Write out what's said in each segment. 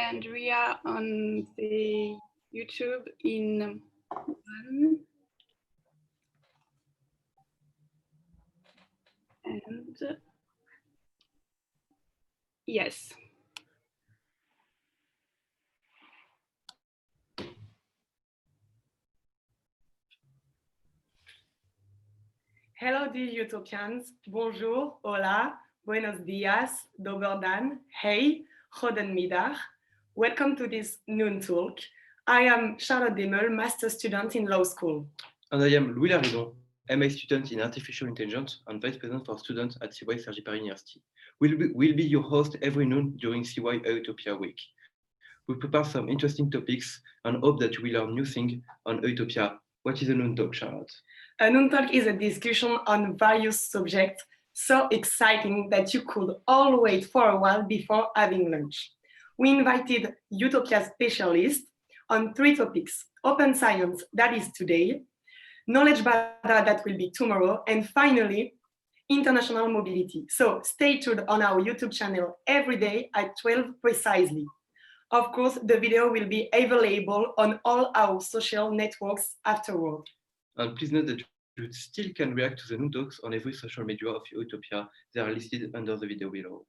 and we are on the YouTube in one and yes. Hello, dear Utopians. Bonjour, hola, buenos dias, dober dan, hey, goedemiddag. Welcome to this noon talk. I am Charlotte Demel, master student in law school. And I am Louis Laridon, MA student in artificial intelligence and vice president for students at CY Sergi Paris University. We'll be your host every noon during CY EUTOPIA week. We prepare some interesting topics and hope that you will learn new things on EUTOPIA. What is a noon talk, Charlotte? A noon talk is a discussion on various subjects, so exciting that you could all wait for a while before having lunch. We invited EUTOPIA specialists on 3 topics: open science, that is today, knowledge bazaar, that will be tomorrow, and finally, international mobility. So stay tuned on our YouTube channel every day at 12 precisely. Of course, the video will be available on all our social networks afterward. And please note that you still can react to the noon talks on every social media of EUTOPIA. They are listed under the video below.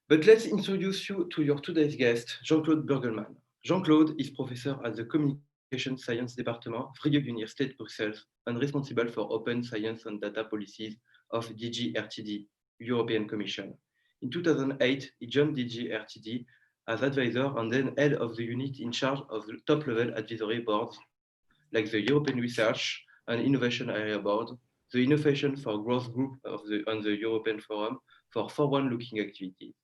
But let's introduce you to your today's guest, Jean-Claude Burgelman. Jean-Claude is professor at the Communication Science Department, Vrije Universiteit Brussels, and responsible for open science and data policies of DG RTD, European Commission. In 2008, he joined DG RTD as advisor and then head of the unit in charge of the top-level advisory boards, like the European Research and Innovation Area Board, the Innovation for Growth Group on the European Forum for forward-looking activities.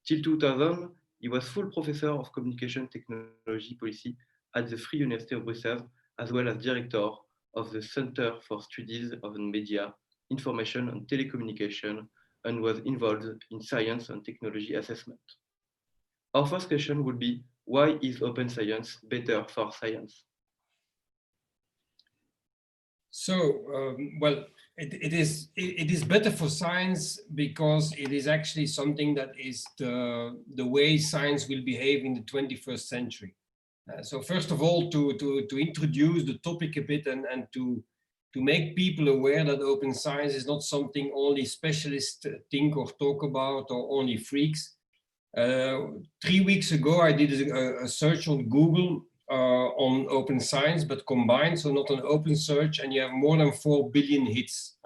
Till 2000, he was full professor of communication technology policy at the Vrije University of Brussels, as well as director of the Center for Studies of Media, Information and Telecommunication, and was involved in science and technology assessment. Our first question would be, why is open science better for science? So, well, it is better for science because it is actually something that is the way science will behave in the 21st century. So first of all, to introduce the topic a bit and to make people aware that open science is not something only specialists think or talk about or only freaks. 3 weeks ago, I did a search on Google on open science, but combined, so not an open search, and you have more than 4 billion hits.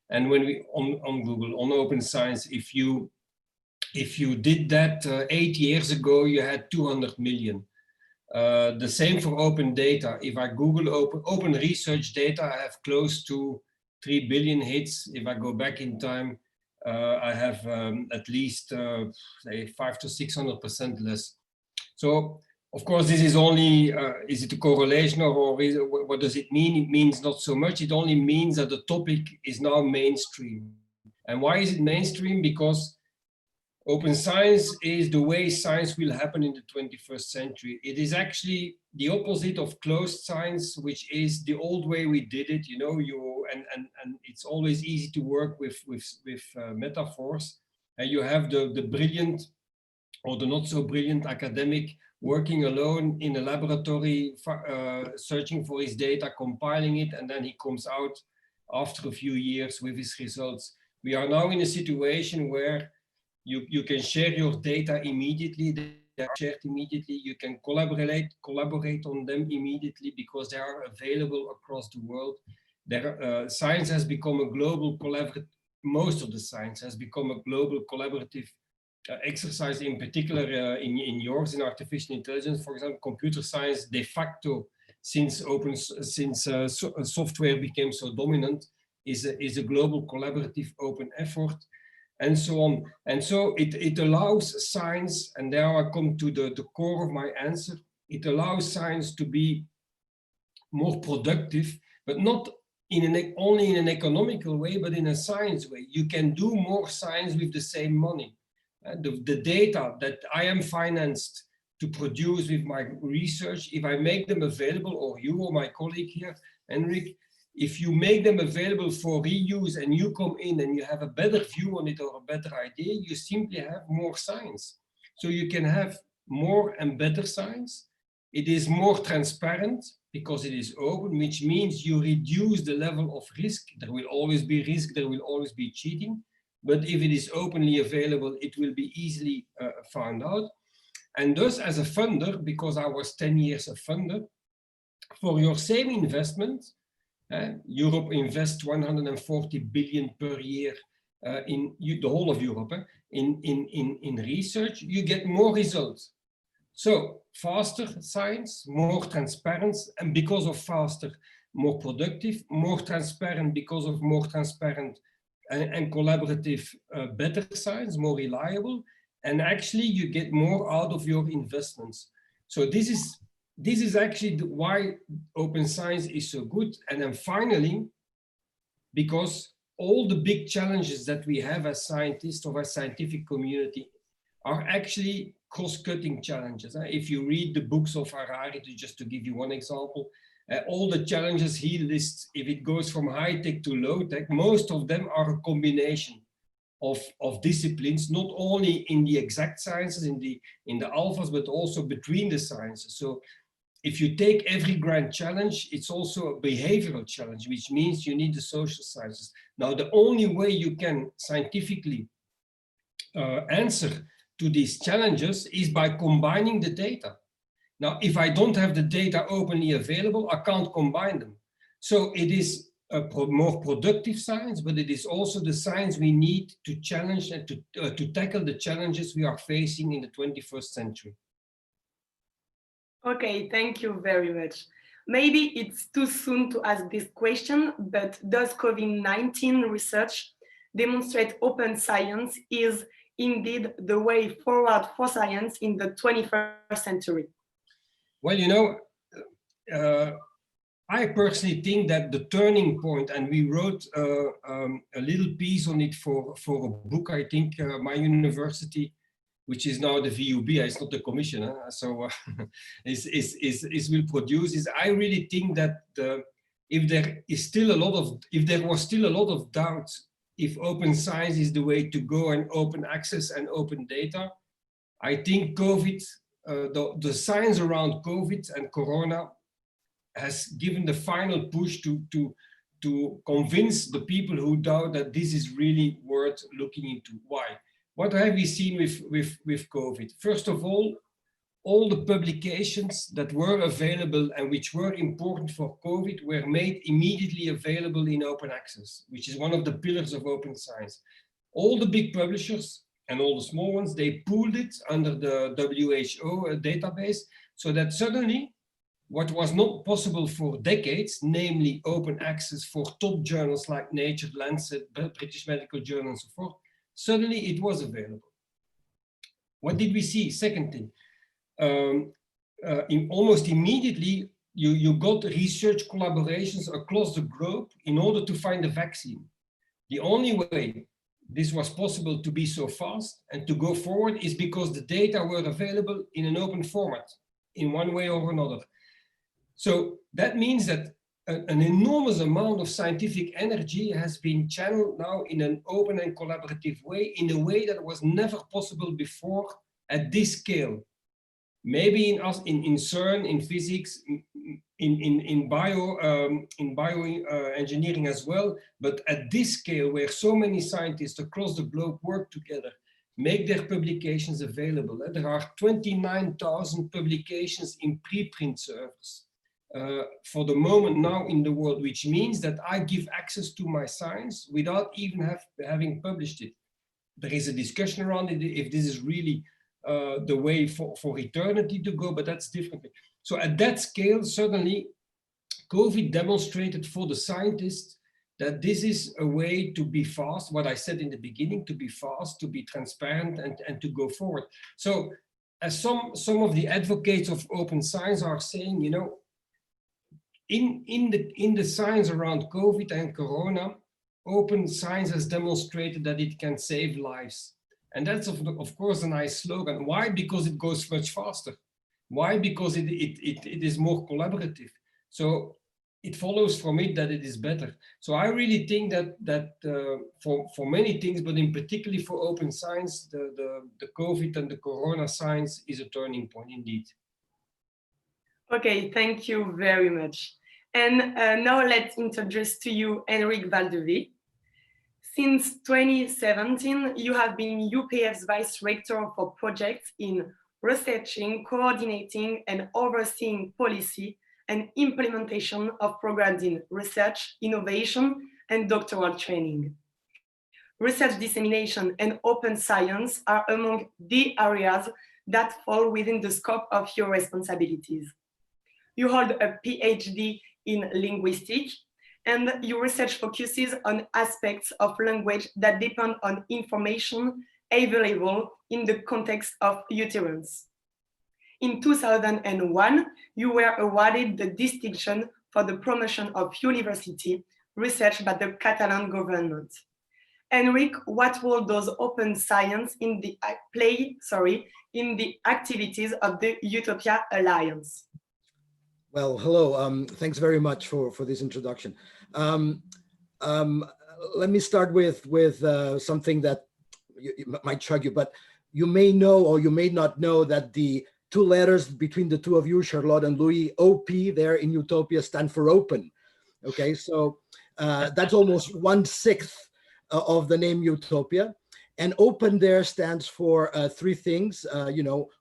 And when we on Google on open science, if you did that 8 years ago, you had 200 million. The same for open data. If I Google open research data, I have close to 3 billion hits. If I go back in time, I have at least say 500 to 600% less. So of course, this is only, is it a correlation or what does it mean? It means not so much. It only means that the topic is now mainstream. And why is it mainstream? Because open science is the way science will happen in the 21st century. It is actually the opposite of closed science, which is the old way we did it. You know, and it's always easy to work with metaphors. And you have the brilliant or the not so brilliant academic working alone in a laboratory, searching for his data, compiling it, and then he comes out after a few years with his results. We are now in a situation where you can share your data immediately, they are shared immediately, you can collaborate on them immediately because they are available across the world. Science has become a global collaborative, most of the science has become a global collaborative exercise, in particular in yours, in artificial intelligence, for example, computer science de facto, since software became so dominant, is a global collaborative open effort, and so on. And so it allows science, and now I come to the core of my answer, it allows science to be more productive, but not only in an economical way, but in a science way. You can do more science with the same money. The data that I am financed to produce with my research, if I make them available, or you or my colleague here, Enric, if you make them available for reuse and you come in and you have a better view on it or a better idea, you simply have more science. So you can have more and better science. It is more transparent because it is open, which means you reduce the level of risk. There will always be risk, there will always be cheating. But if it is openly available, it will be easily found out. And thus, as a funder, because I was 10 years a funder, for your same investment, Europe invests 140 billion per year in the whole of Europe in research, you get more results. So faster science, more transparent, and because of faster, more productive, more transparent because of more transparent and collaborative, better science, more reliable, and actually you get more out of your investments. So this is actually why open science is so good. And then finally, because all the big challenges that we have as scientists or as scientific community are actually cross-cutting challenges. If you read the books of Harari, just to give you one example, all the challenges he lists, if it goes from high-tech to low-tech, most of them are a combination of disciplines, not only in the exact sciences, in the alphas, but also between the sciences. So if you take every grand challenge, it's also a behavioral challenge, which means you need the social sciences. Now, the only way you can scientifically answer to these challenges is by combining the data. Now, if I don't have the data openly available, I can't combine them. So it is a more productive science, but it is also the science we need to challenge and to tackle the challenges we are facing in the 21st century. Okay, thank you very much. Maybe it's too soon to ask this question, but does COVID-19 research demonstrate open science is indeed the way forward for science in the 21st century? Well, you know, I personally think that the turning point, and we wrote a little piece on it for a book, I think my university, which is now the VUB, it's not the commission, so is will produce, is I really think that if there was still a lot of doubt if open science is the way to go and open access and open data, I think COVID, the science around COVID and Corona has given the final push to convince the people who doubt that this is really worth looking into. Why? What have we seen with COVID? First of all the publications that were available and which were important for COVID were made immediately available in open access, which is one of the pillars of open science. All the big publishers and all the small ones, they pooled it under the WHO database, so that suddenly what was not possible for decades, namely open access for top journals like Nature, Lancet, British Medical Journal and so forth, suddenly it was available. What did we see? Second thing, almost immediately, you got research collaborations across the globe in order to find a vaccine. The only way this was possible to be so fast and to go forward is because the data were available in an open format, in one way or another. So that means that an enormous amount of scientific energy has been channeled now in an open and collaborative way, in a way that was never possible before at this scale. Maybe in CERN, in physics, in bioengineering as well, but at this scale where so many scientists across the globe work together, make their publications available. There are 29,000 publications in preprint servers for the moment now in the world, which means that I give access to my science without even having published it. There is a discussion around it, if this is really the way for eternity to go, but that's different. So at that scale, suddenly COVID demonstrated for the scientists that this is a way to be fast, what I said in the beginning, to be fast, to be transparent, and to go forward. So as some of the advocates of open science are saying, you know, in the science around COVID and Corona, open science has demonstrated that it can save lives. And that's of course a nice slogan. Why? Because it goes much faster. Why? Because it is more collaborative. So it follows from it that it is better. So I really think that for many things, but in particularly for open science, the COVID and the Corona science is a turning point indeed. Okay, thank you very much. And now let's introduce to you Enric Bandari. Since 2017, you have been UPF's Vice Rector for projects in researching, coordinating, and overseeing policy and implementation of programs in research, innovation, and doctoral training. Research dissemination and open science are among the areas that fall within the scope of your responsibilities. You hold a PhD in linguistics, and your research focuses on aspects of language that depend on information available in the context of utterance. In 2001, you were awarded the distinction for the promotion of university research by the Catalan government. Enric, what role does open science play in the activities of the EUTOPIA Alliance? Well, hello. Thanks very much for this introduction. Let me start with something that might shock you, but you may know or you may not know that the two letters between the two of you, Charlotte and Louis, OP there in EUTOPIA stand for open. Okay, so that's almost 1/6 of the name EUTOPIA. And open there stands for three things,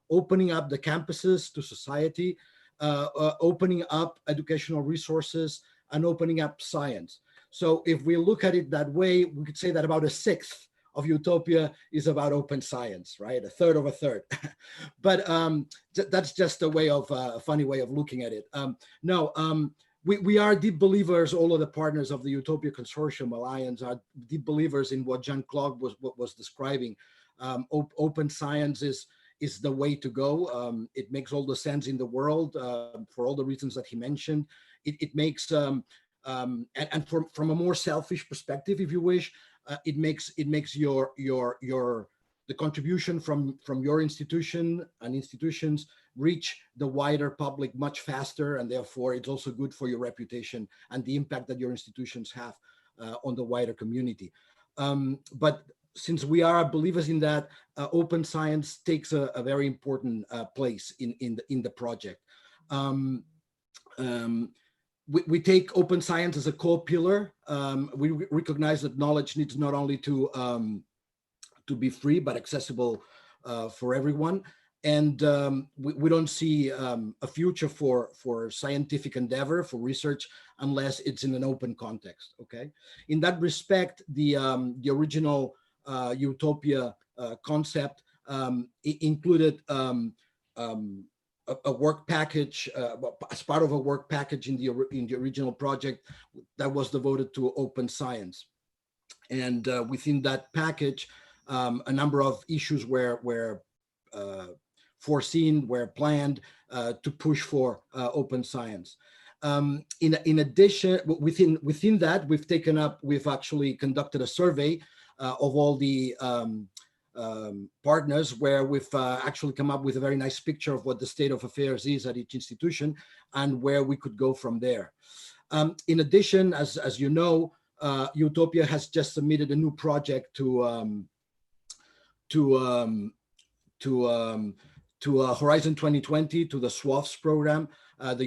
opening up the campuses to society, opening up educational resources, and opening up science. So if we look at it that way, we could say that about 1/6 of EUTOPIA is about open science, right? 1/3 of a third. But that's just a funny way of looking at it. We are deep believers, all of the partners of the EUTOPIA Consortium Alliance are deep believers in what Jean-Claude was describing. Open science is the way to go. It makes all the sense in the world for all the reasons that he mentioned. It makes, and from a more selfish perspective, if you wish, it makes the contribution from your institution and institutions reach the wider public much faster, and therefore it's also good for your reputation and the impact that your institutions have on the wider community. But since we are believers in that, open science takes a very important place in the project. We take open science as a core pillar. We recognize that knowledge needs not only to be free, but accessible for everyone. And we don't see a future for scientific endeavor, for research, unless it's in an open context, okay? In that respect, the original EUTOPIA concept included a work package, as part of a work package in the original project that was devoted to open science. And within that package, a number of issues were foreseen, were planned to push for open science. In addition, within that, we've actually conducted a survey of all the partners, where we've actually come up with a very nice picture of what the state of affairs is at each institution and where we could go from there. In addition, as you know, EUTOPIA has just submitted a new project to Horizon 2020, to the SWOFS program, the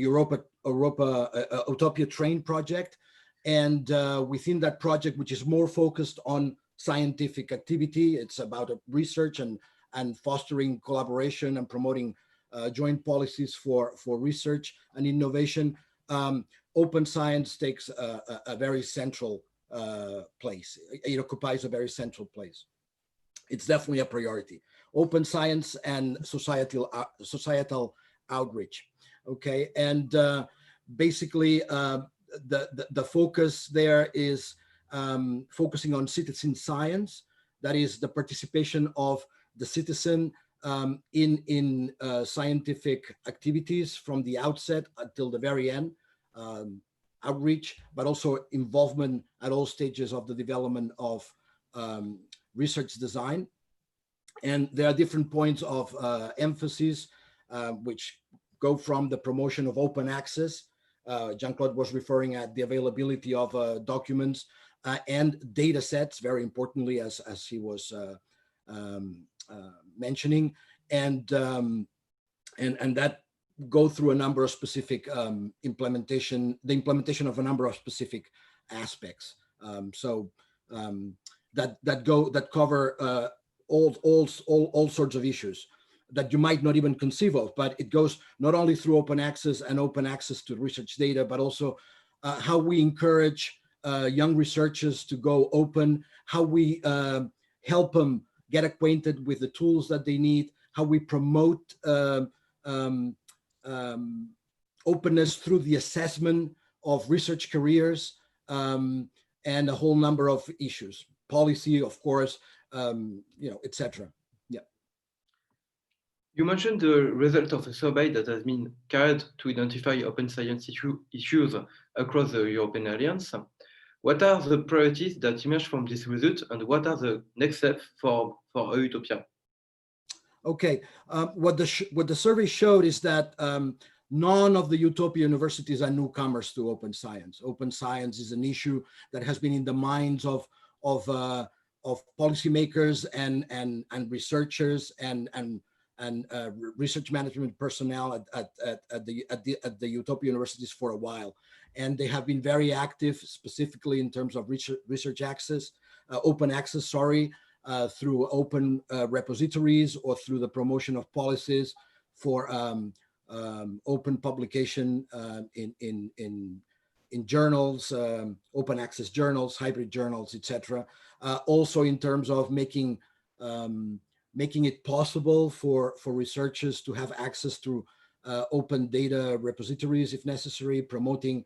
EUTOPIA Train project. And within that project, which is more focused on scientific activity, it's about research and fostering collaboration and promoting joint policies for research and innovation. Open science takes a very central place. It occupies a very central place. It's definitely a priority. Open science and societal outreach. Okay, and basically the focus there is focusing on citizen science. That is the participation of the citizen in scientific activities from the outset until the very end. Outreach, but also involvement at all stages of the development of research design. And there are different points of emphasis which go from the promotion of open access Jean-Claude was referring at the availability of documents and data sets, very importantly, as he was mentioning, and that go through a number of specific the implementation of a number of specific aspects. That cover all sorts of issues that you might not even conceive of, but it goes not only through open access and open access to research data, but also how we encourage young researchers to go open, how we help them get acquainted with the tools that they need, how we promote openness through the assessment of research careers, and a whole number of issues, policy, of course, etc. Yeah. You mentioned the result of a survey that has been carried to identify open science issues across the European Alliance. What are the priorities that emerge from this result, and what are the next steps for EUTOPIA? Okay, what the survey showed is that none of the EUTOPIA universities are newcomers to open science. Open science is an issue that has been in the minds of policymakers and researchers and research management personnel at the EUTOPIA universities for a while, and they have been very active, specifically in terms of research access, open access. Sorry. Through open repositories or through the promotion of policies for open publication in journals, open access journals, hybrid journals, etc. Also in terms of making it possible for researchers to have access to open data repositories if necessary, promoting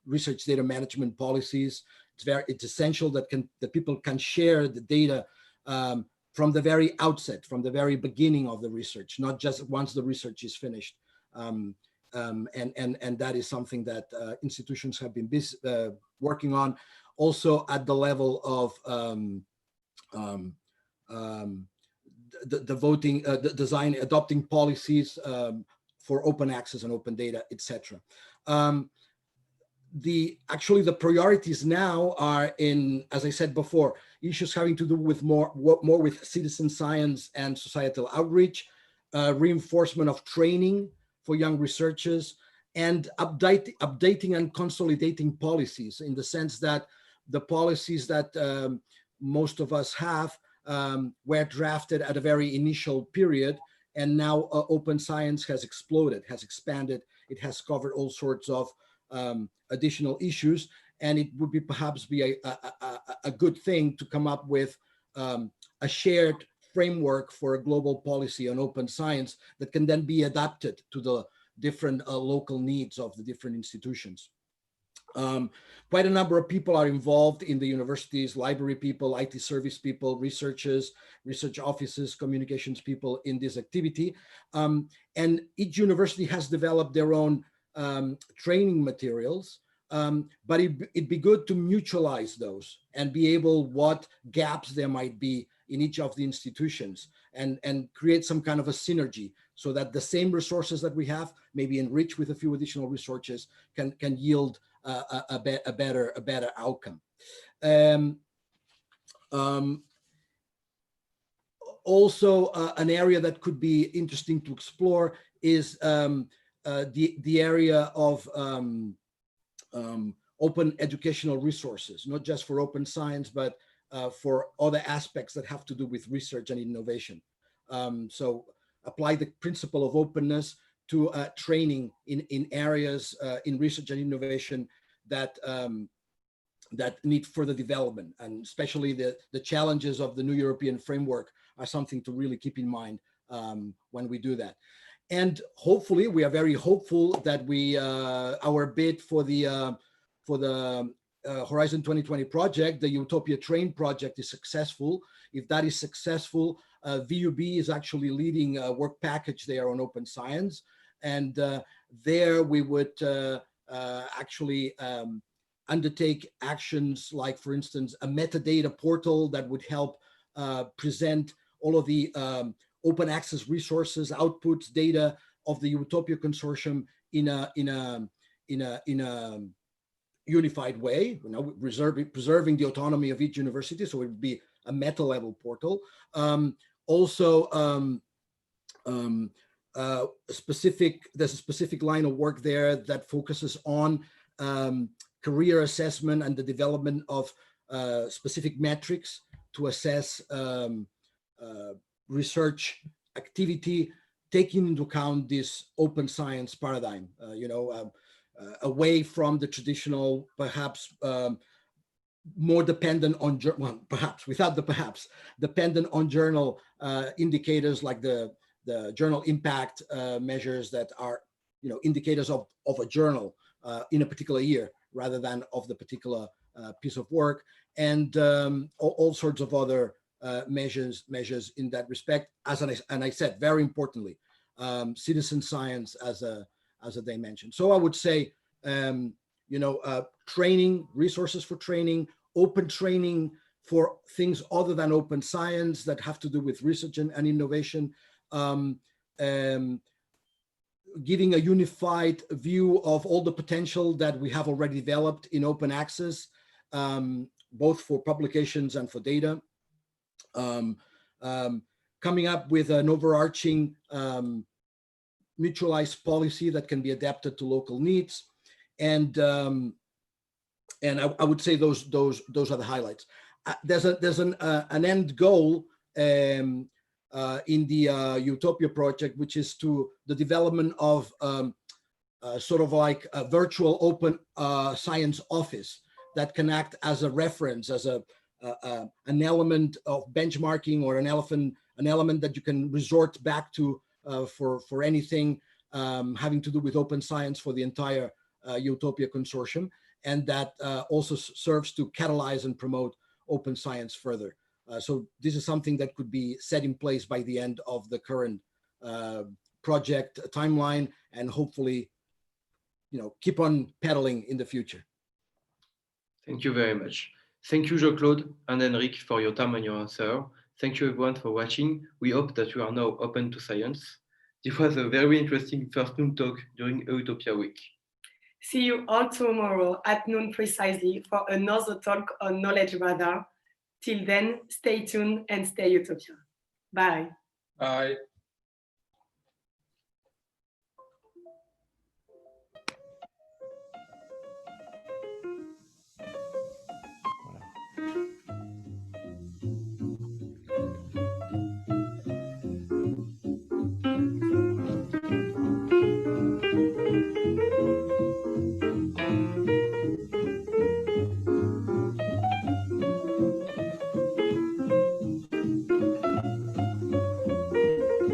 research data management policies. It's essential that people can share the data from the very outset, from the very beginning of the research, not just once the research is finished. And that is something that institutions have been working on, also at the level of the design, adopting policies for open access and open data, etc. Actually the priorities now are in, as I said before, issues having to do with more with citizen science and societal outreach, reinforcement of training for young researchers, and updating and consolidating policies, in the sense that the policies that most of us have were drafted at a very initial period, and now open science has exploded, has expanded. It has covered all sorts of additional issues, and it would perhaps be a good thing to come up with a shared framework for a global policy on open science that can then be adapted to the different local needs of the different institutions. Quite a number of people are involved in the universities: library people, IT service people, researchers, research offices, communications people in this activity. And each university has developed their own training materials, but it'd be good to mutualize those and be able, what gaps there might be in each of the institutions, and create some kind of a synergy, so that the same resources that we have, maybe enriched with a few additional resources, can yield a better outcome. Also, an area that could be interesting to explore is the area of open educational resources, not just for open science, but for other aspects that have to do with research and innovation. So apply the principle of openness to training in areas in research and innovation that that need further development, and especially the challenges of the new European framework are something to really keep in mind when we do that. And hopefully, we are very hopeful that our bid for the Horizon 2020 project, the EUTOPIA Train project, is successful. If that is successful, VUB is actually leading a work package there on open science, and there we would actually undertake actions like, for instance, a metadata portal that would help present all of the open access resources, outputs, data of the EUTOPIA consortium in in a unified way, preserving the autonomy of each university. So it would be a meta level portal. Also, there's a specific line of work there that focuses on career assessment and the development of specific metrics to assess research activity, taking into account this open science paradigm, away from the traditional, perhaps more dependent on, dependent on journal indicators like the journal impact measures that are, indicators of a journal in a particular year rather than of the particular piece of work, and all sorts of other measures in that respect. And I said, very importantly, citizen science as a dimension. So I would say, training, resources for training, open training for things other than open science that have to do with research and innovation, giving a unified view of all the potential that we have already developed in open access, both for publications and for data, coming up with an overarching mutualized policy that can be adapted to local needs, and I would say those are the highlights. There's an end goal in the EUTOPIA project, which is to the development of sort of like a virtual open science office that can act as a reference, as an element of benchmarking, or an element that you can resort back to for anything having to do with open science for the entire EUTOPIA consortium, and that also serves to catalyze and promote open science further. So this is something that could be set in place by the end of the current project timeline, and hopefully, keep on pedaling in the future. Thank you very much. Thank you, Jean-Claude and Enric, for your time and your answer. Thank you everyone for watching. We hope that you are now open to science. This was a very interesting first noon talk during EUTOPIA week. See you all tomorrow at noon precisely for another talk on knowledge radar. Till then, stay tuned and stay Utopia. Bye. Bye.